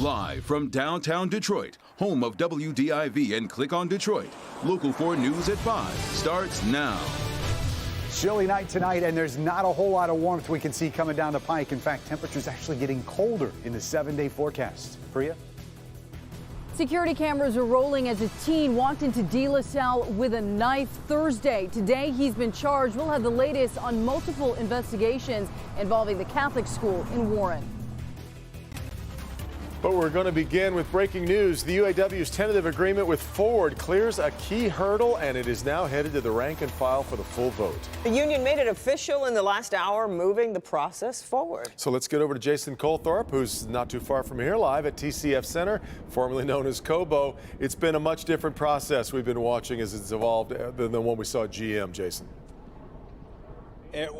Live from downtown Detroit, home of WDIV and Click on Detroit, Local 4 News at 5 starts now. Chilly night tonight, and there's not a whole lot of warmth we can see coming down the pike. In fact, temperatures actually getting colder in the 7-day forecast. Priya? Security cameras are rolling as a teen walked into De La Salle with a knife Thursday. Today, he's been charged. We'll have the latest on multiple investigations involving the Catholic school in Warren. But we're going to begin with breaking news. The UAW's tentative agreement with Ford clears a key hurdle, and it is now headed to the rank and file for the full vote. The union made it official in the last hour, moving the process forward. So let's get over to Jason Colthorpe, who's not too far from here, live at TCF Center, formerly known as Cobo. It's been a much different process we've been watching as it's evolved than the one we saw at GM, Jason.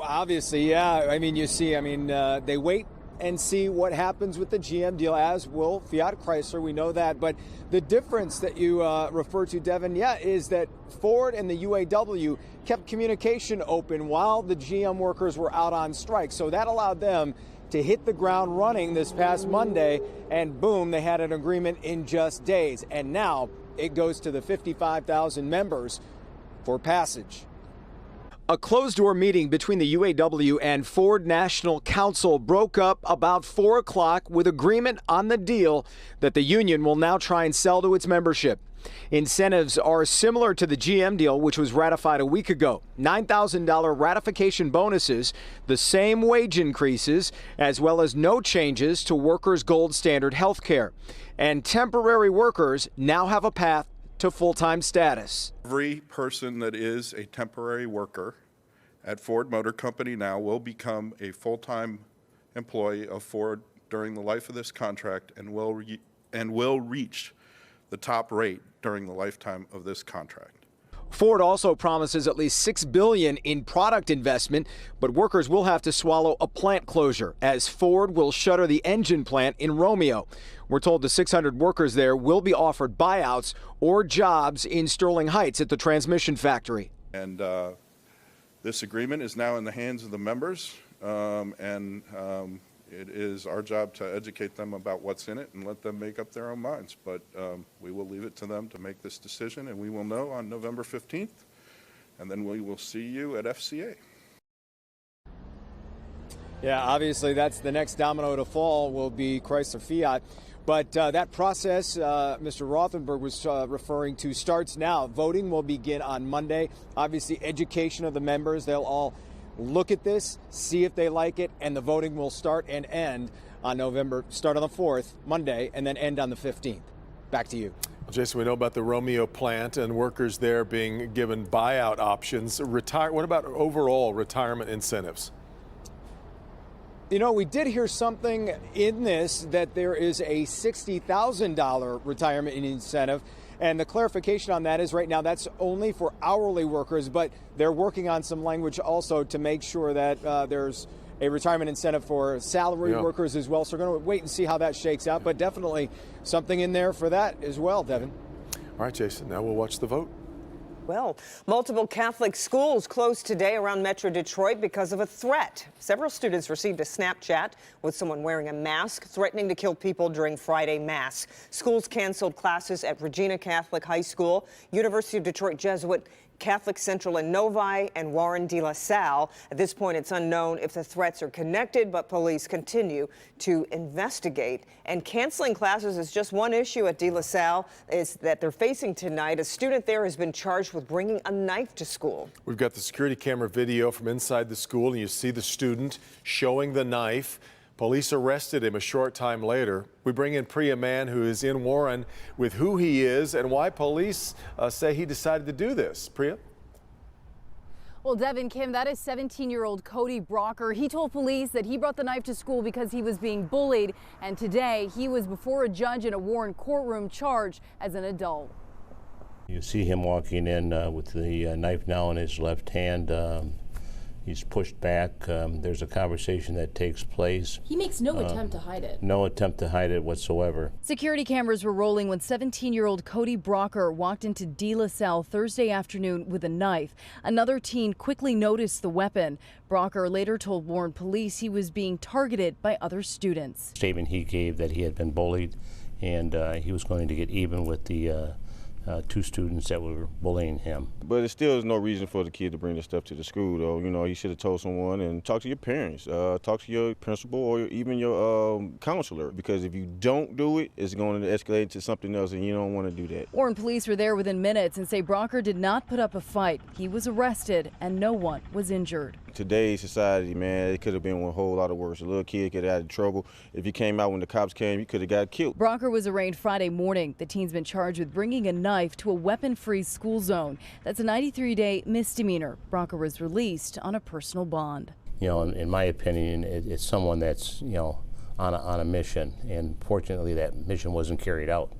Obviously, yeah. I mean, you see, they wait and see what happens with the GM deal, as will Fiat Chrysler. We know that. But the difference that you refer to, Devin, is that Ford and the UAW kept communication open while the GM workers were out on strike. So that allowed them to hit the ground running this past Monday, and boom, they had an agreement in just days. And now it goes to the 55,000 members for passage. A closed-door meeting between the UAW and Ford National Council broke up about 4 o'clock with agreement on the deal that the union will now try and sell to its membership. Incentives are similar to the GM deal, which was ratified a week ago. $9,000 ratification bonuses, the same wage increases, as well as no changes to workers' gold standard health care. And temporary workers now have a path to full-time status. Every person that is a temporary worker at Ford Motor Company now will become a full-time employee of Ford during the life of this contract and will reach the top rate during the lifetime of this contract. Ford also promises at least $6 billion in product investment, but workers will have to swallow a plant closure as Ford will shutter the engine plant in Romeo. We're told the 600 workers there will be offered buyouts or jobs in Sterling Heights at the transmission factory. And this agreement is now in the hands of the members, it is our job to educate them about what's in it and let them make up their own minds. But we will leave it to them to make this decision, and we will know on November 15th, and then we will see you at FCA. Yeah, obviously that's the next domino to fall will be Chrysler Fiat. But that process, Mr. Rothenberg was referring to, starts now. Voting will begin on Monday. Obviously, education of the members, they'll all look at this, see if they like it, and the voting will start and end on start on the 4th, Monday, and then end on the 15th. Back to you. Well, Jason, we know about the Romeo plant and workers there being given buyout options. What about overall retirement incentives? You know, we did hear something in this that there is a $60,000 retirement incentive. And the clarification on that is right now that's only for hourly workers, but they're working on some language also to make sure that there's a retirement incentive for salaried workers as well. So we're going to wait and see how that shakes out, but definitely something in there for that as well, Devin. All right, Jason, now we'll watch the vote. Well, multiple Catholic schools closed today around Metro Detroit because of a threat. Several students received a Snapchat with someone wearing a mask threatening to kill people during Friday Mass. Schools canceled classes at Regina Catholic High School, University of Detroit Jesuit, Catholic Central in Novi, and Warren De La Salle. At this point, it's unknown if the threats are connected, but police continue to investigate. And canceling classes is just one issue at De La Salle is that they're facing tonight. A student there has been charged with bringing a knife to school. We've got the security camera video from inside the school, and you see the student showing the knife. Police arrested him a short time later. We bring in Priya Mann, who is in Warren, with who he is and why police say he decided to do this. Priya? Well, Devin, Kim, that is 17-year-old Cody Brocker. He told police that he brought the knife to school because he was being bullied. And today he was before a judge in a Warren courtroom charged as an adult. You see him walking in with the knife now in his left hand. He's pushed back. There's a conversation that takes place. He makes no attempt to hide it. No attempt to hide it whatsoever. Security cameras were rolling when 17-year-old Cody Brocker walked into De La Salle Thursday afternoon with a knife. Another teen quickly noticed the weapon. Brocker later told Warren police he was being targeted by other students. Statement he gave that he had been bullied and he was going to get even with the two students that were bullying him. But it still is no reason for the kid to bring this stuff to the school, though. You know, you should have told someone and talk to your parents, talk to your principal or even your counselor, because if you don't do it, it's going to escalate to something else, and you don't want to do that. Warren police were there within minutes and say Brocker did not put up a fight. He was arrested and no one was injured. Today's society, man, it could have been a whole lot of worse. A little kid could have had trouble. If you came out when the cops came, you could have got killed. Brocker was arraigned Friday morning. The teen's been charged with bringing a knife to a weapon-free school zone. That's a 93-day misdemeanor. Brocker was released on a personal bond. You know, in my opinion, it's someone that's, you know, on a mission, and fortunately that mission wasn't carried out.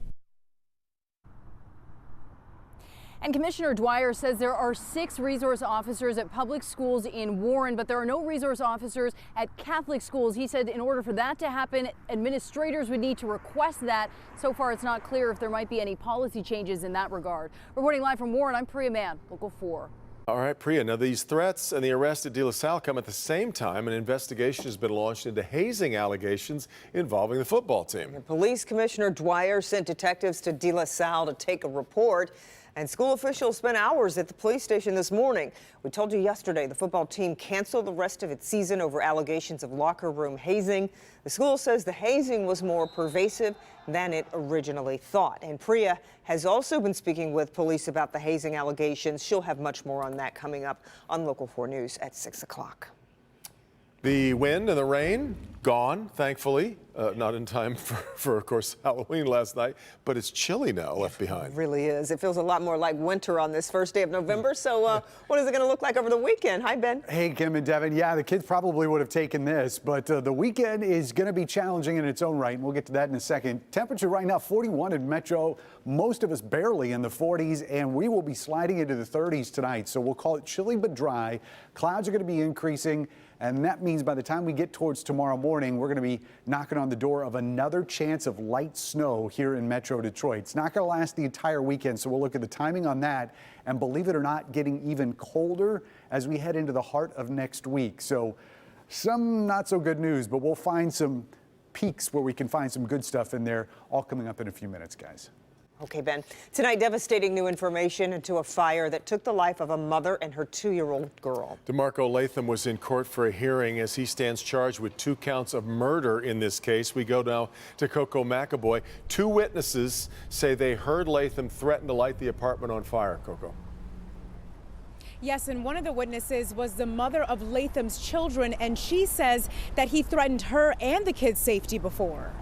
And Commissioner Dwyer says there are 6 resource officers at public schools in Warren, but there are no resource officers at Catholic schools. He said in order for that to happen, administrators would need to request that. So far, it's not clear if there might be any policy changes in that regard. Reporting live from Warren, I'm Priya Mann, Local 4. All right, Priya. Now, these threats and the arrest at De La Salle come at the same time. An investigation has been launched into hazing allegations involving the football team. Police Commissioner Dwyer sent detectives to De La Salle to take a report. And school officials spent hours at the police station this morning. We told you yesterday the football team canceled the rest of its season over allegations of locker room hazing. The school says the hazing was more pervasive than it originally thought. And Priya has also been speaking with police about the hazing allegations. She'll have much more on that coming up on Local 4 News at 6 o'clock. The wind and the rain gone, thankfully. Not in time for, of course, Halloween last night, but it's chilly now left behind. It really is. It feels a lot more like winter on this first day of November. So what is it going to look like over the weekend? Hi, Ben. Hey, Kim and Devin. Yeah, the kids probably would have taken this, but the weekend is going to be challenging in its own right, and we'll get to that in a second. Temperature right now, 41 in Metro. Most of us barely in the 40s, and we will be sliding into the 30s tonight. So we'll call it chilly but dry. Clouds are going to be increasing, and that means by the time we get towards tomorrow morning, we're going to be knocking on the door of another chance of light snow here in Metro Detroit. It's not going to last the entire weekend, so we'll look at the timing on that, and believe it or not, getting even colder as we head into the heart of next week. So some not so good news, but we'll find some peaks where we can find some good stuff in there, all coming up in a few minutes, guys. Okay, Ben. Tonight, devastating new information into a fire that took the life of a mother and her 2-year-old girl. DeMarco Latham was in court for a hearing as he stands charged with 2 counts of murder in this case. We go now to Coco McAboy. 2 witnesses say they heard Latham threaten to light the apartment on fire. Coco. Yes, and one of the witnesses was the mother of Latham's children, and she says that he threatened her and the kids' safety before.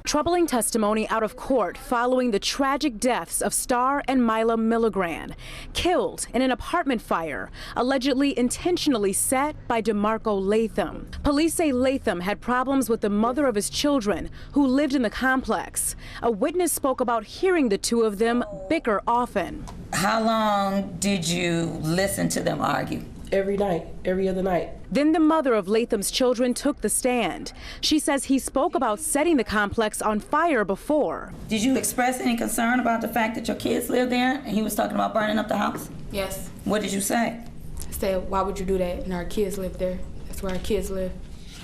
Troubling testimony out of court following the tragic deaths of Star and Mila Milligran, killed in an apartment fire, allegedly intentionally set by DeMarco Latham. Police say Latham had problems with the mother of his children who lived in the complex. A witness spoke about hearing the 2 of them bicker often. How long did you listen to them argue? Every night, every other night. Then the mother of Latham's children took the stand. She says he spoke about setting the complex on fire before. Did you express any concern about the fact that your kids live there and he was talking about burning up the house? Yes. What did you say? I said, why would you do that? And our kids live there. That's where our kids live.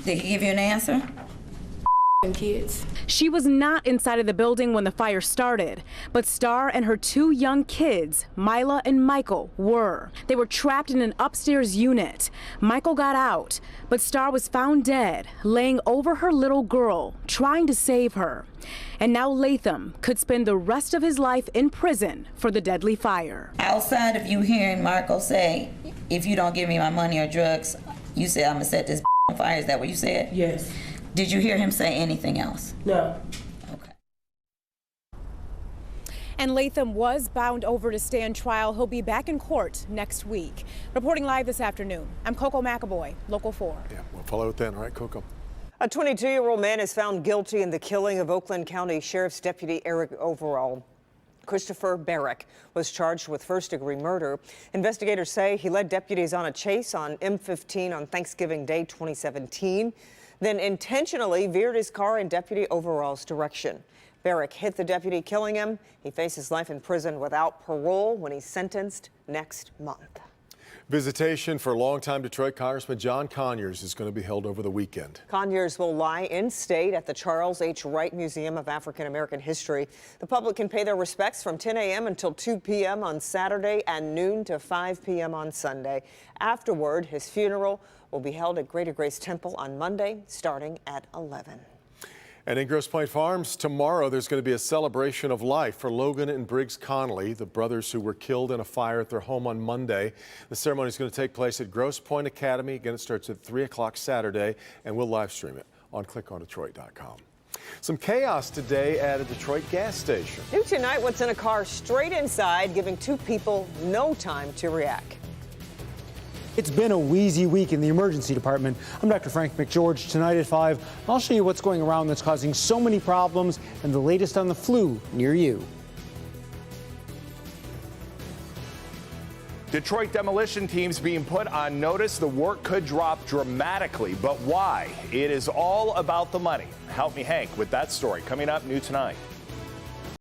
Did he give you an answer? And kids. She was not inside of the building when the fire started, but Star and her 2 young kids, Mila and Michael, were. They were trapped in an upstairs unit. Michael got out, but Star was found dead, laying over her little girl, trying to save her. And now Latham could spend the rest of his life in prison for the deadly fire. Outside of you hearing Marco say, if you don't give me my money or drugs, you said I'm gonna set this on fire, is that what you said? Yes. Did you hear him say anything else? No. Okay. And Latham was bound over to stand trial. He'll be back in court next week. Reporting live this afternoon, I'm Coco McAboy, Local 4. Yeah, we'll follow it then. All right, Coco. A 22-year-old man is found guilty in the killing of Oakland County Sheriff's Deputy Eric Overall. Christopher Barrick was charged with first-degree murder. Investigators say he led deputies on a chase on M15 on Thanksgiving Day 2017, then intentionally veered his car in Deputy Overall's direction. Barrick hit the deputy, killing him. He faces life in prison without parole when he's sentenced next month. Visitation for longtime Detroit Congressman John Conyers is going to be held over the weekend. Conyers will lie in state at the Charles H. Wright Museum of African American History. The public can pay their respects from 10 a.m. until 2 p.m. on Saturday and noon to 5 p.m. on Sunday. Afterward, his funeral will be held at Greater Grace Temple on Monday, starting at 11. And in Grosse Pointe Farms, tomorrow there's going to be a celebration of life for Logan and Briggs Connolly, the brothers who were killed in a fire at their home on Monday. The ceremony is going to take place at Grosse Pointe Academy. Again, it starts at 3 o'clock Saturday, and we'll live stream it on clickondetroit.com. Some chaos today at a Detroit gas station. New tonight, what's in a car straight inside, giving two people no time to react. It's been a wheezy week in the emergency department. I'm Dr. Frank McGeorge. Tonight at 5, I'll show you what's going around that's causing so many problems and the latest on the flu near you. Detroit demolition teams being put on notice. The work could drop dramatically, but why? It is all about the money. Help me, Hank, with that story coming up new tonight.